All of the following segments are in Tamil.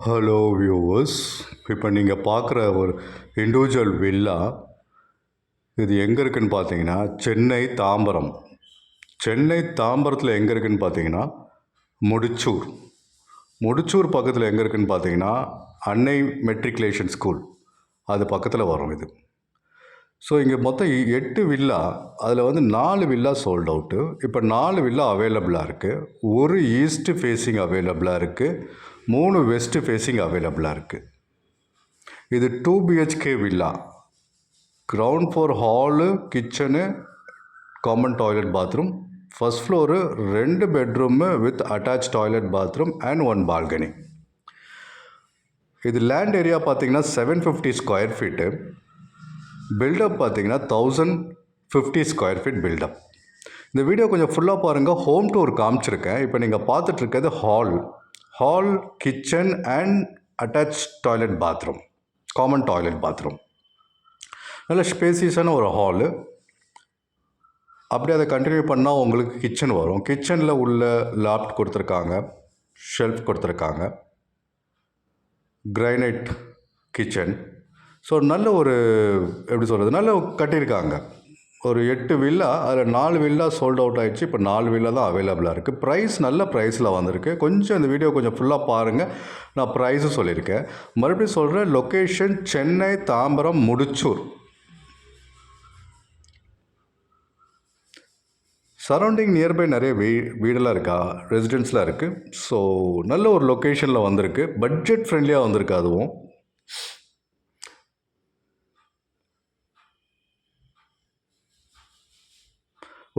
ஹலோ வியூவர்ஸ், இப்போ நீங்கள் பார்க்குற ஒரு இண்டிவிஜுவல் வில்லா இது எங்கே இருக்குதுன்னு பார்த்தீங்கன்னா சென்னை தாம்பரத்தில் எங்கே இருக்குதுன்னு பார்த்தீங்கன்னா முடிச்சூர் பக்கத்தில் எங்கே இருக்குதுன்னு பார்த்தீங்கன்னா அன்னை மெட்ரிகுலேஷன் ஸ்கூல் அது பக்கத்தில் வரும் இது. ஸோ இங்கே மொத்தம் 8 வில்லா, அதில் வந்து 4 வில்லா சோல்ட் அவுட்டு. இப்போ 4 வில்லா அவைலபிளாக இருக்குது. ஒரு ஈஸ்ட் ஃபேஸிங் அவைலபிளாக இருக்குது, 3 வெஸ்ட் ஃபேஸிங் அவைலபிளாக இருக்குது. இது 2 BHK வில்லா. Ground floor hall, kitchen, common toilet bathroom. First floor 2 bedroom with attach toilet bathroom and 1 balcony. இது லேண்ட் ஏரியா பார்த்தீங்கன்னா 750 ஸ்கொயர் ஃபீட்டு. பில்டப் பார்த்தீங்கன்னா 1050 ஸ்கொயர் ஃபீட் பில்டப். இந்த வீடியோ கொஞ்சம் ஃபுல்லாக பாருங்கள். ஹோம் டூர் காமிச்சிருக்கேன். இப்போ நீங்கள் பார்த்துட்ருக்கிறது hall, kitchen and attach toilet bathroom, common toilet bathroom. நல்ல ஸ்பேசியஸான ஒரு ஹாலு. அப்படியே அதை கண்டினியூ பண்ணால் உங்களுக்கு கிச்சன் வரும். கிச்சனில் உள்ள லாப்ட் கொடுத்துருக்காங்க, ஷெல்ஃப் கொடுத்துருக்காங்க, கிரைனைட் கிச்சன். ஸோ நல்ல ஒரு எப்படி சொல்கிறது, நல்ல கட்டியிருக்காங்க. ஒரு 8 வில்லா, அதில் 4 வில்லா சோல்ட் அவுட் ஆகிடுச்சு. இப்போ 4 வில்லா தான் அவைலபிளாக இருக்குது. ப்ரைஸ் நல்ல ப்ரைஸில் வந்திருக்கு. கொஞ்சம் இந்த வீடியோ கொஞ்சம் ஃபுல்லாக பாருங்கள். நான் ப்ரைஸும் சொல்லியிருக்கேன். மறுபடியும் சொல்கிறேன், location Chennai Tambaram Mudichur. Surrounding nearby நிறைய வீடெல்லாம் இருக்கா, ரெசிடென்ஸ்லாம் இருக்குது. ஸோ நல்ல ஒரு லொக்கேஷனில் வந்திருக்கு. பட்ஜெட் ஃப்ரெண்ட்லியாக வந்திருக்கு. அதுவும்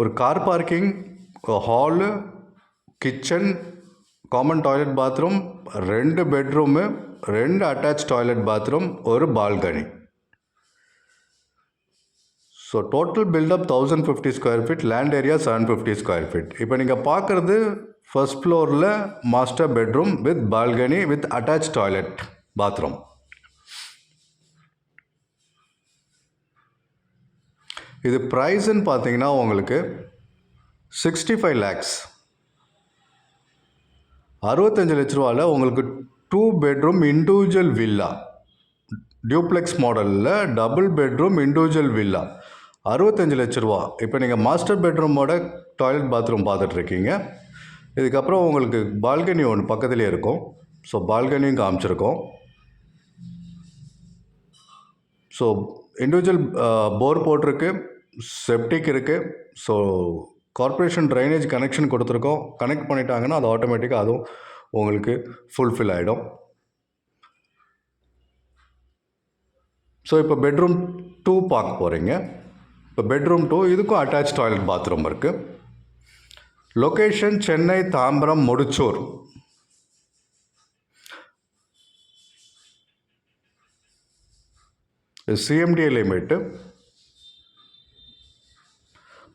ஒரு car parking, hall, kitchen, common toilet bathroom, 2 bedroom, 2 attach toilet bathroom, ஒரு balcony. So total built up 1050 square feet, land area 750 square feet. இப்போ நீங்கள் பார்க்குறது ஃபர்ஸ்ட் ஃப்ளோரில் master bedroom with balcony with attach toilet bathroom. இது ப்ரைஸ்ன்னு பார்த்தீங்கன்னா உங்களுக்கு 65 lakhs, 65 லட்ச ரூபாவில் உங்களுக்கு 2 பெட்ரூம் இண்டிவிஜுவல் வில்லா, டியூப்ளெக்ஸ் மாடலில் டபுள் பெட்ரூம் இண்டிவிஜுவல் வில்லா, 65 லட்ச ரூபா. இப்போ நீங்கள் மாஸ்டர் பெட்ரூமோட டாய்லெட் பாத்ரூம் பார்த்துட்ருக்கீங்க. இதுக்கப்புறம் உங்களுக்கு பால்கனி ஒன்று பக்கத்துலேயே இருக்கும். ஸோ பால்கனியும் காமிச்சிருக்கோம். ஸோ இண்டிவிஜுவல் போர் போட்டிருக்கு, செப்டிக் இருக்குது. ஸோ கார்ப்பரேஷன் ட்ரைனேஜ் கனெக்ஷன் கொடுத்துருக்கோம். கனெக்ட் பண்ணிட்டாங்கன்னா அது ஆட்டோமேட்டிக்காக அதுவும் உங்களுக்கு ஃபுல்ஃபில் ஆகிடும். ஸோ இப்போ பெட்ரூம் 2 பார்க்க போகிறீங்க. இப்போ பெட்ரூம் 2, இதுக்கும் அட்டாச் டாய்லெட் பாத்ரூம் இருக்குது. Location Chennai Tambaram Mudichur. CMDA limit.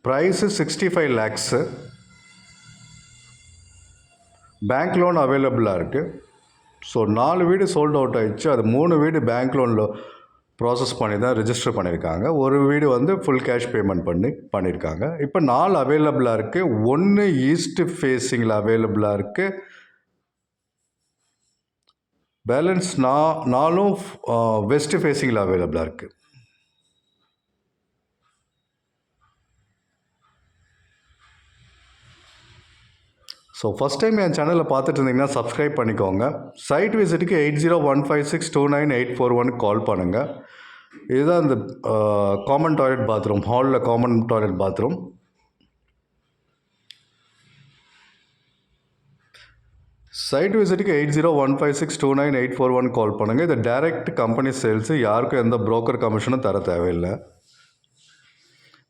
Price 65 lakhs. Bank loan அவைலபிளாக இருக்குது. ஸோ 4 வீடு சோல்ட் அவுட் ஆகிடுச்சு. அது 3 வீடு பேங்க் லோனில் ப்ராசஸ் பண்ணி தான் ரிஜிஸ்டர் பண்ணியிருக்காங்க. ஒரு வீடு வந்து ஃபுல் கேஷ் பேமெண்ட் பண்ணியிருக்காங்க. இப்போ 4 அவைலபிளாக இருக்குது. 1 ஈஸ்ட் ஃபேஸிங்கில் அவைலபிளாக இருக்குது. பேலன்ஸ் 4ம் வெஸ்ட் ஃபேஸிங்கில் அவைலபிளாக இருக்குது. ஸோ ஃபஸ்ட் டைம் என் சேனலில் பார்த்துட்டு இருந்தீங்கன்னா சப்ஸ்கிரைப் பண்ணிக்கோங்க. சைட் விசிட்டுக்கு 8015629841 கால் பண்ணுங்கள். இதுதான் இந்த காமன் டாய்லெட் பாத்ரூம், ஹாலில் காமன் டாய்லெட் பாத்ரூம். சைட் விசிட்டுக்கு 8015629841 கால் பண்ணுங்கள். இது டைரக்ட் கம்பெனி சேல்ஸு, யாருக்கும் எந்த புரோக்கர் கமிஷனும் தர தேவையில்லை.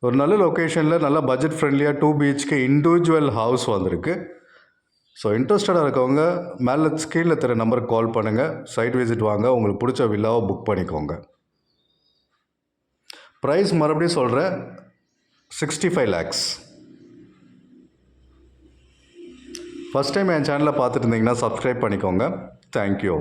ஒரு நல்ல லொக்கேஷனில் நல்ல பட்ஜெட் ஃப்ரெண்ட்லியாக 2 BHK இண்டிவிஜுவல் ஹவுஸ் வந்திருக்கு. ஸோ இன்ட்ரெஸ்டடாக இருக்கவங்க மேலே ஸ்க்ரீனில் தர நம்பருக்கு கால் பண்ணுங்கள். சைட் விசிட் வாங்க, உங்களுக்கு பிடிச்ச வில்லாவை புக் பண்ணிக்கோங்க. ப்ரைஸ் மறுபடியும் சொல்கிறேன், 65 lakhs. ஃபஸ்ட் டைம் என் சேனலை பார்த்துட்டு இருந்தீங்கன்னா சப்ஸ்கிரைப் பண்ணிக்கோங்க. தேங்க்யூ.